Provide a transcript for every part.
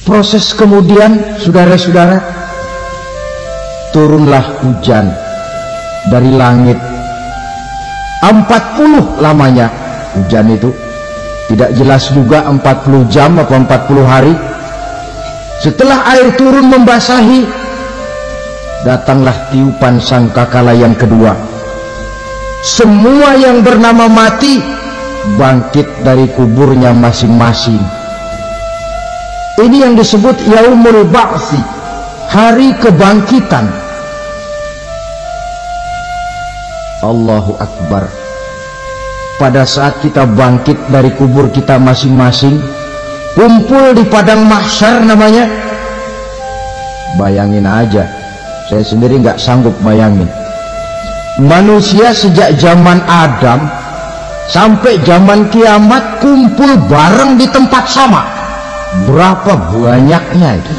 Proses kemudian, saudara-saudara, turunlah hujan dari langit. 40 lamanya hujan itu, tidak jelas juga 40 jam atau 40 hari. Setelah air turun membasahi, datanglah tiupan sangkakala yang kedua. Semua yang bernama mati bangkit dari kuburnya masing-masing. Ini yang disebut Yaumul Ba'tsi, hari kebangkitan. Allahu Akbar. Pada saat kita bangkit dari kubur kita masing-masing, kumpul di padang mahsyar namanya. Bayangin aja, saya sendiri nggak sanggup bayangin. Manusia sejak zaman Adam sampai zaman kiamat kumpul bareng di tempat sama. Berapa banyaknya itu?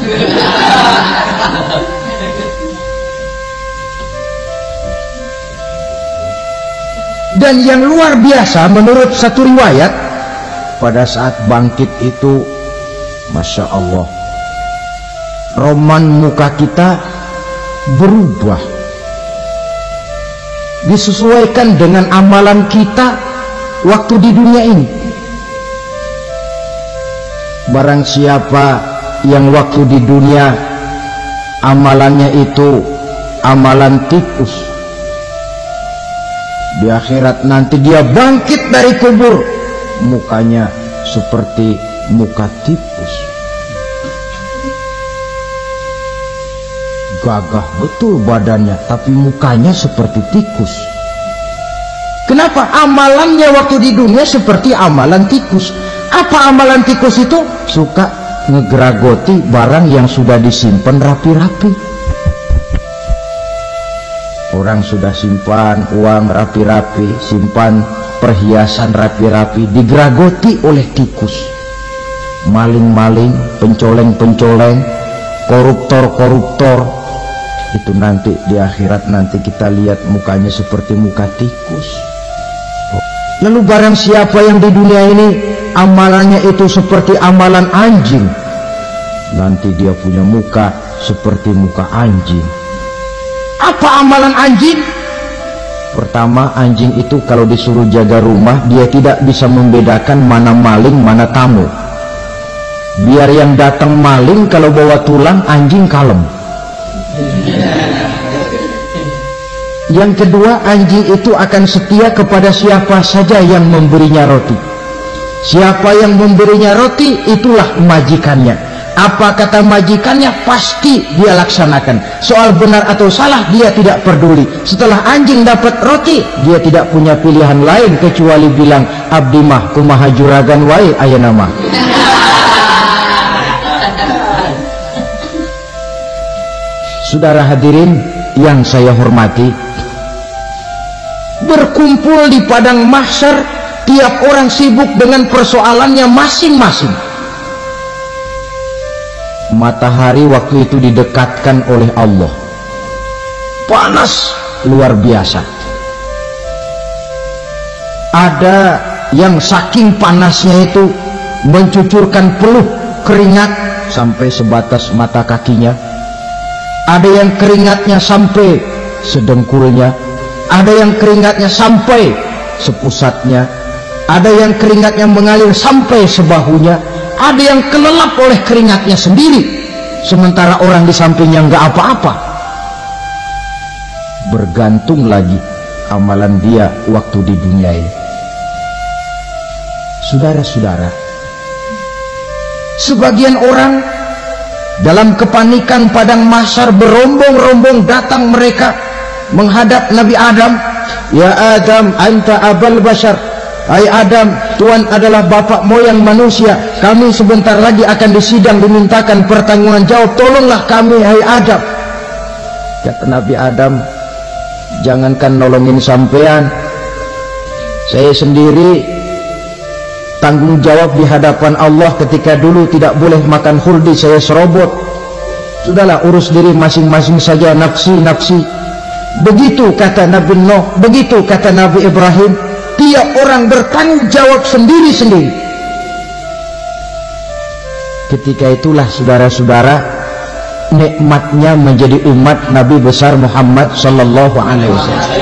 Dan yang luar biasa menurut satu riwayat, pada saat bangkit itu, Masya Allah, roman muka kita berubah, disesuaikan dengan amalan kita waktu di dunia ini. Barang siapa yang waktu di dunia amalannya itu amalan tikus, di akhirat nanti dia bangkit dari kubur, mukanya seperti muka tikus. Gagah betul badannya, tapi mukanya seperti tikus. Kenapa? Amalannya waktu di dunia seperti amalan tikus. Apa amalan tikus itu? Suka ngegeragoti barang yang sudah disimpan rapi-rapi. Orang sudah simpan uang rapi-rapi, simpan perhiasan rapi-rapi, digeragoti oleh tikus. Maling-maling, pencoleng-pencoleng, koruptor-koruptor, itu nanti di akhirat nanti kita lihat mukanya seperti muka tikus. Lalu barang siapa yang di dunia ini amalannya itu seperti amalan anjing, nanti dia punya muka seperti muka anjing. Apa amalan anjing? Pertama, anjing itu kalau disuruh jaga rumah, dia tidak bisa membedakan mana maling mana tamu. Biar yang datang maling, kalau bawa tulang, anjing kalem. Yang kedua, anjing itu akan setia kepada siapa saja yang memberinya roti. Siapa yang memberinya roti, itulah majikannya. Apa kata majikannya, pasti dia laksanakan. Soal benar atau salah, dia tidak peduli. Setelah anjing dapat roti, dia tidak punya pilihan lain kecuali bilang, abdi mah kumaha juragan wae ayeuna mah. Saudara hadirin yang saya hormati, berkumpul di padang mahsyar, tiap orang sibuk dengan persoalannya masing-masing. Matahari waktu itu didekatkan oleh Allah, panas luar biasa. Ada yang saking panasnya itu mencucurkan peluh keringat sampai sebatas mata kakinya. Ada yang keringatnya sampai sedengkulnya, ada yang keringatnya sampai sepusatnya, ada yang keringatnya mengalir sampai sebahunya, ada yang kelelap oleh keringatnya sendiri, sementara orang di sampingnya nggak apa-apa. Bergantung lagi amalan dia waktu di dunia ini. Saudara-saudara, sebagian orang dalam kepanikan padang mahsyar berombong-rombong datang mereka menghadap Nabi Adam. Ya Adam, anta abal bashar. Hai Adam, Tuhan adalah bapak moyang manusia. Kami sebentar lagi akan disidang, dimintakan pertanggungan jawab. Tolonglah kami, hai Adam. Kata Nabi Adam, jangankan nolongin sampean, saya sendiri tanggung jawab di hadapan Allah. Ketika dulu tidak boleh makan khuldi, saya serobot. Sudahlah, urus diri masing-masing saja, nafsi-nafsi. Begitu kata Nabi Nuh, begitu kata Nabi Ibrahim. Tiap orang bertanggung jawab sendiri-sendiri. Ketika itulah saudara-saudara, nikmatnya menjadi umat Nabi besar Muhammad sallallahu alaihi wasallam.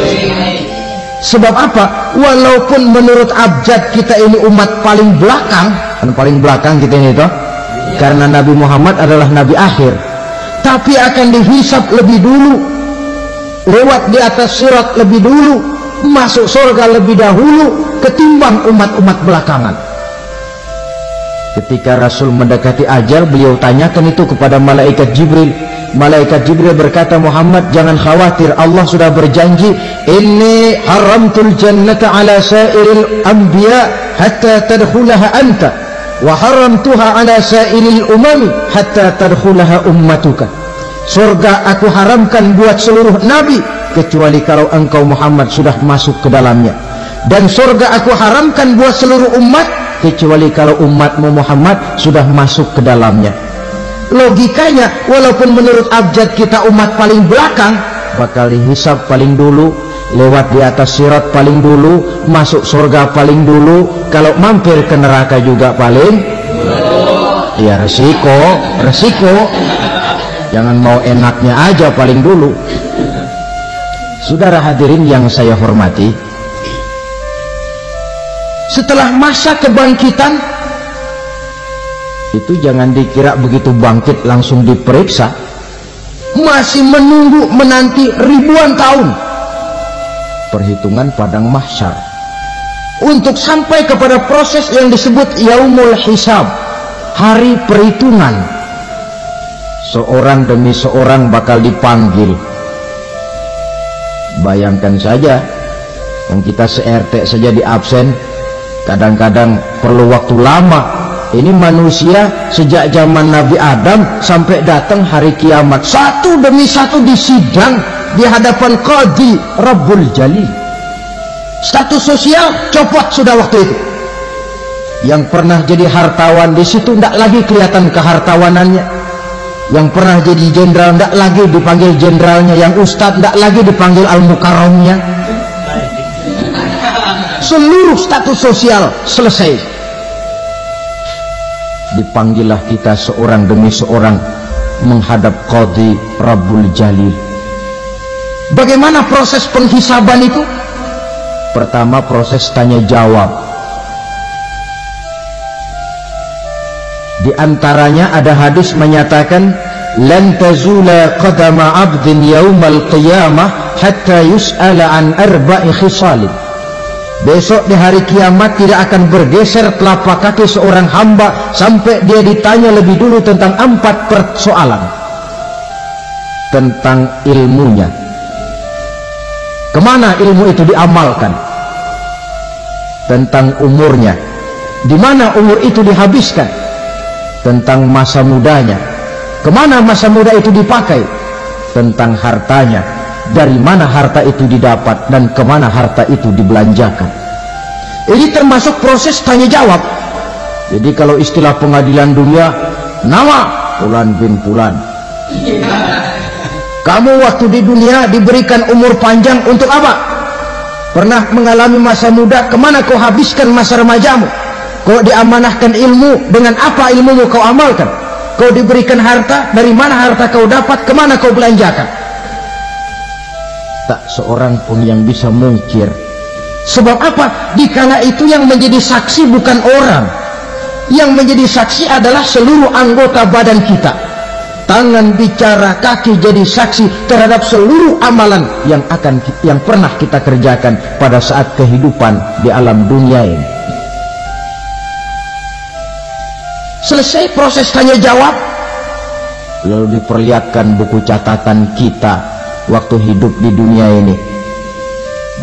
Sebab apa? Walaupun menurut abjad kita ini umat paling belakang, kan paling belakang kita ini toh, karena Nabi Muhammad adalah nabi akhir, tapi akan dihisab lebih dulu, lewat di atas sirat lebih dulu, masuk surga lebih dahulu ketimbang umat-umat belakangan. Ketika Rasul mendekati ajal, beliau tanyakan itu kepada malaikat Jibril. Malaikat Jibril berkata, Muhammad, jangan khawatir, Allah sudah berjanji, inni haramtul jannata ala sairil anbiya hatta tadkhulaha anta, wa haramtuha ala sairil umami hatta tadkhulaha ummatuka. Surga aku haramkan buat seluruh nabi kecuali kalau engkau Muhammad sudah masuk ke dalamnya, dan surga aku haramkan buat seluruh umat kecuali kalau umatmu Muhammad sudah masuk ke dalamnya. Logikanya, walaupun menurut abjad kita umat paling belakang, bakal dihisab paling dulu, lewat di atas sirat paling dulu, masuk surga paling dulu, kalau mampir ke neraka juga paling ya resiko. Jangan mau enaknya aja paling dulu. Saudara hadirin yang saya hormati, setelah masa kebangkitan itu jangan dikira begitu bangkit langsung diperiksa, masih menunggu menanti ribuan tahun perhitungan padang mahsyar untuk sampai kepada proses yang disebut yaumul hisab, hari perhitungan. Seorang demi seorang bakal dipanggil. Bayangkan saja, yang kita se-RT saja di absen, kadang-kadang perlu waktu lama. Ini manusia sejak zaman Nabi Adam sampai datang hari kiamat, satu demi satu disidang di hadapan Qadhi Rabbul Jalil. Status sosial copot sudah waktu itu. Yang pernah jadi hartawan di situ tidak lagi kelihatan kehartawanannya. Yang pernah jadi jenderal tidak lagi dipanggil jenderalnya. Yang ustadz tidak lagi dipanggil al-mukarramnya. Seluruh status sosial selesai. Dipanggillah kita seorang demi seorang menghadap Qadhi Rabbul Jalil. Bagaimana proses penghisaban itu? Pertama, proses tanya jawab. Di antaranya ada hadis menyatakan, lan tazula qadama 'abdin yaumal qiyamah hatta yus'ala an arba'i khisalin. Besok di hari kiamat tidak akan bergeser telapak kaki seorang hamba sampai dia ditanya lebih dulu tentang 4 persoalan. Tentang ilmunya, kemana ilmu itu diamalkan. Tentang umurnya, di mana umur itu dihabiskan. Tentang masa mudanya, kemana masa muda itu dipakai. Tentang hartanya, dari mana harta itu didapat dan kemana harta itu dibelanjakan. Ini termasuk proses tanya jawab. Jadi kalau istilah pengadilan dunia, nama Fulan bin Fulan. Kamu waktu di dunia diberikan umur panjang untuk apa? Pernah mengalami masa muda, kemana kau habiskan masa remajamu? Kau diamanahkan ilmu, dengan apa ilmumu kau amalkan? Kau diberikan harta, dari mana harta kau dapat, kemana kau belanjakan? Tak seorang pun yang bisa mungkir. Sebab apa? Dikala itu yang menjadi saksi bukan orang. Yang menjadi saksi adalah seluruh anggota badan kita. Tangan bicara, kaki jadi saksi terhadap seluruh amalan yang pernah kita kerjakan pada saat kehidupan di alam dunia ini. Selesai proses tanya jawab, lalu diperlihatkan buku catatan kita waktu hidup di dunia ini.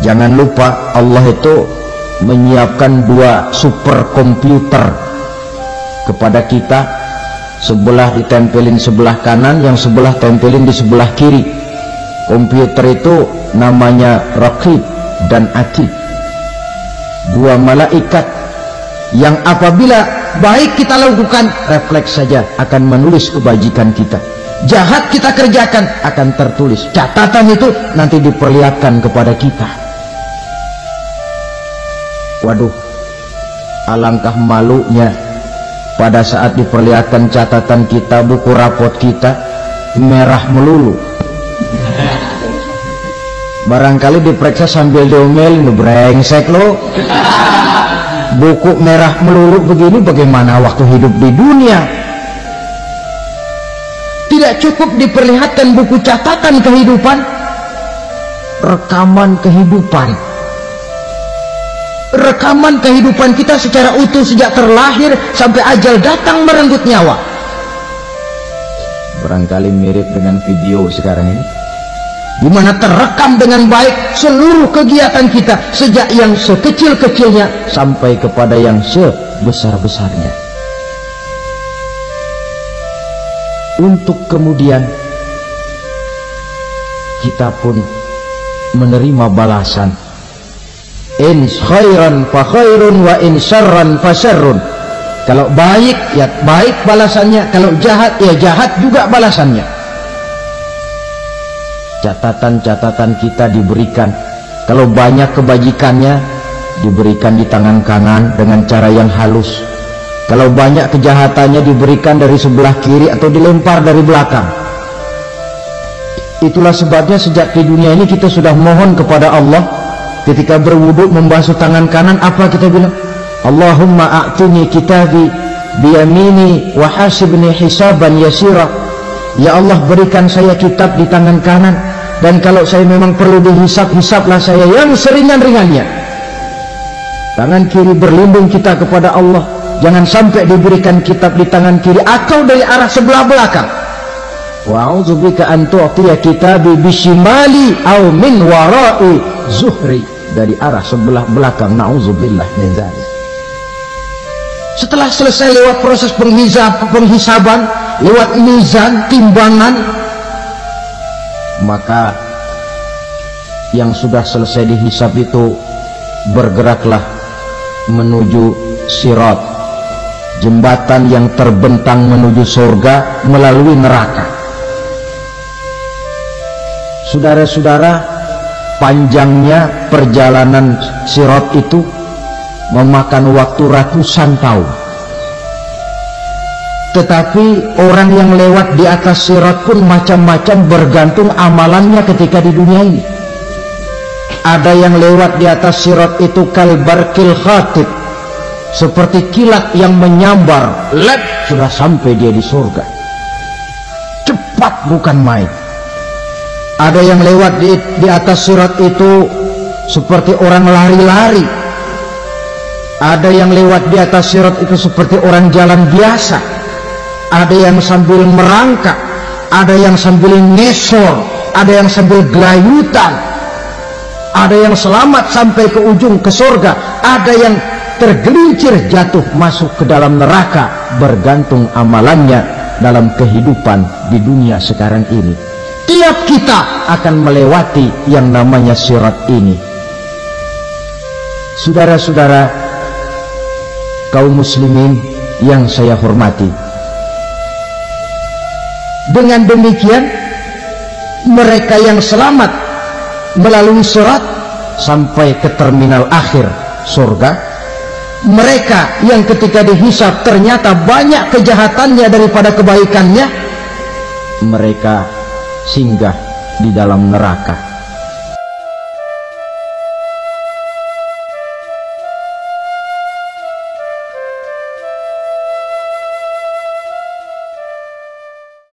Jangan lupa, Allah itu menyiapkan 2 superkomputer kepada kita. Sebelah ditempelin sebelah kanan, yang sebelah tempelin di sebelah kiri. Komputer itu namanya Raqib dan Atid. 2 malaikat yang apabila baik kita lakukan, refleks saja akan menulis kebajikan kita. Jahat kita kerjakan, akan tertulis. Catatan itu nanti diperlihatkan kepada kita. Waduh, alangkah malunya pada saat diperlihatkan catatan kita, buku rapot kita merah melulu. Barangkali diperiksa sambil diomelin, brengsek lo, buku merah melulu begini, bagaimana waktu hidup di dunia? Tidak cukup diperlihatkan buku catatan kehidupan, rekaman kehidupan. Rekaman kehidupan kita secara utuh sejak terlahir sampai ajal datang merenggut nyawa. Barangkali mirip dengan video sekarang ini, di mana terekam dengan baik seluruh kegiatan kita sejak yang sekecil-kecilnya sampai kepada yang sebesar-besarnya. Untuk kemudian kita pun menerima balasan. In khairan fa khairun wa in syarran fa syarrun. Kalau baik ya baik balasannya, kalau jahat ya jahat juga balasannya. Catatan-catatan kita diberikan, kalau banyak kebajikannya diberikan di tangan kanan dengan cara yang halus, kalau banyak kejahatannya diberikan dari sebelah kiri atau dilempar dari belakang. Itulah sebabnya sejak di dunia ini kita sudah mohon kepada Allah, ketika berwudu membasuh tangan kanan, apa kita bilang? Allahumma a'tini kitabi biyamini wa hasibni hisaban yasira. Ya Allah, berikan saya kitab di tangan kanan, dan kalau saya memang perlu dihisab, hisablah saya yang seringan-ringannya. Tangan kiri berlindung kita kepada Allah, jangan sampai diberikan kitab di tangan kiri atau dari arah sebelah belakang. Wa a'udzubika an tu'tiya kitabi bishimali aw min wara'i zuhri, dari arah sebelah belakang. Na'udzubillah min dzalik. Setelah selesai lewat proses penghisaban, lewat mizan, timbangan, maka yang sudah selesai dihisab itu bergeraklah menuju sirat, jembatan yang terbentang menuju surga melalui neraka. Saudara-saudara, panjangnya perjalanan sirat itu memakan waktu ratusan tahun. Tetapi orang yang lewat di atas sirat pun macam-macam, bergantung amalannya ketika di dunia ini. Ada yang lewat di atas sirat itu kalbarkil khatib, seperti kilat yang menyambar, lep, sudah sampai dia di surga. Cepat bukan main. Ada yang lewat di atas sirat itu seperti orang lari-lari. Ada yang lewat di atas sirat itu seperti orang jalan biasa. Ada yang sambil merangkak, ada yang sambil ngesor, ada yang sambil gelayutan, ada yang selamat sampai ke ujung ke surga, ada yang tergelincir jatuh masuk ke dalam neraka, bergantung amalannya dalam kehidupan di dunia sekarang ini. Tiap kita akan melewati yang namanya sirat ini. Saudara-saudara kaum muslimin yang saya hormati, dengan demikian mereka yang selamat melalui sirat sampai ke terminal akhir surga, mereka yang ketika dihisab ternyata banyak kejahatannya daripada kebaikannya, mereka singgah di dalam neraka.